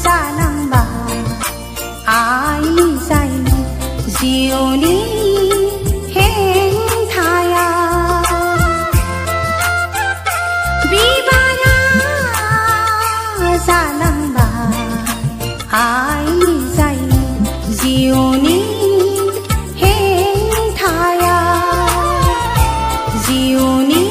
जालांबा आई जाई जिवनी हेंथाया बिबारा जालांबा आई जाई जिवनी हेंथाया जिवनी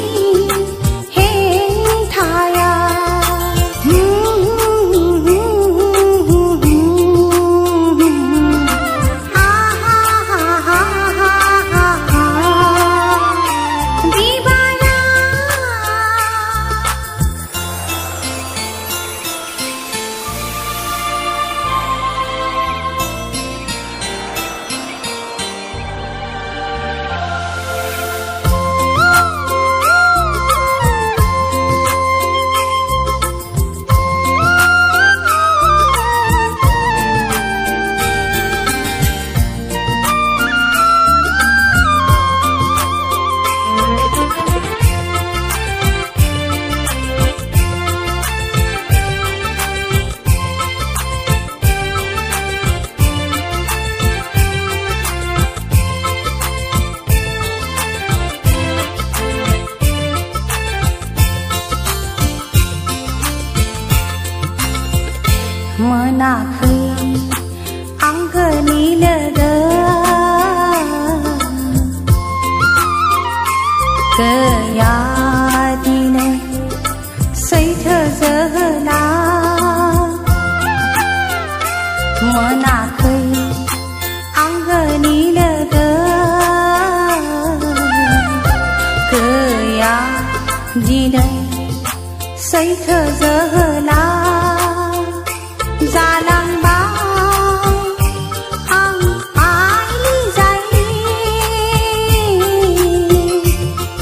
मनाखै आंगोनि लोगो गैया दिनै सैथो जोहोलाव मोनाखै आंगोनि लोगो गैया दिनै सैथो जोहोलाव जालांबा आं आई जाई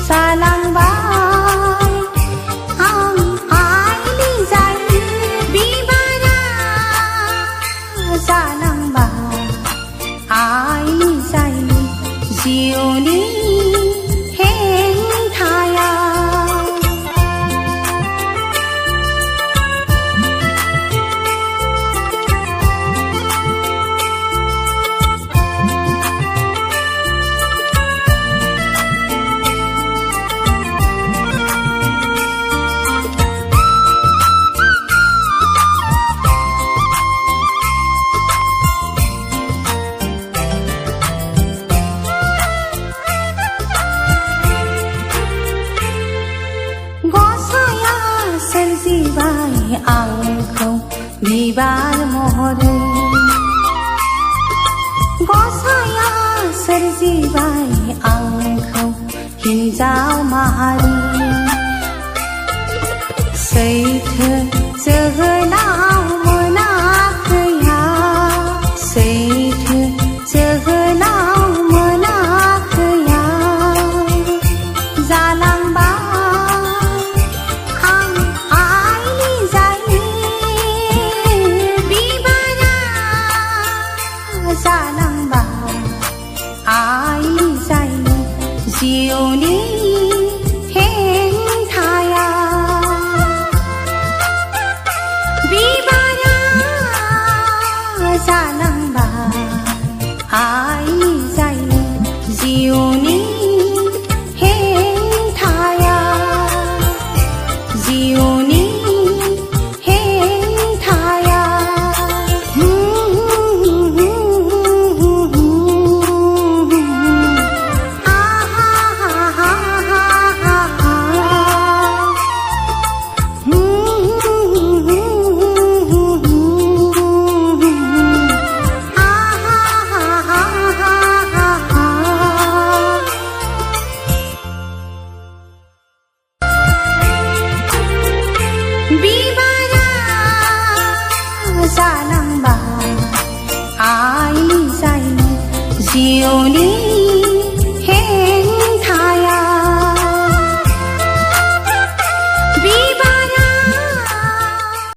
जालांबा आं आई जाई बिबारा जालांबा आई जाई जिवनी हेंथाया सोरजिबाय आंखौ बिबार महरै गसाया सोरजिबाय आंखौ हिन्जाव माहारि सैथो जोहोलाव मोनाखैहा सैथो जोहोलाव मोनाखैहा जालांबा जालांबा आई जाई जिवनी हेंथाया बिबारा जालांबा आई जाई जिवनी हेंथाया जिवनी बिबारा जालांबा आई जाई जिवनी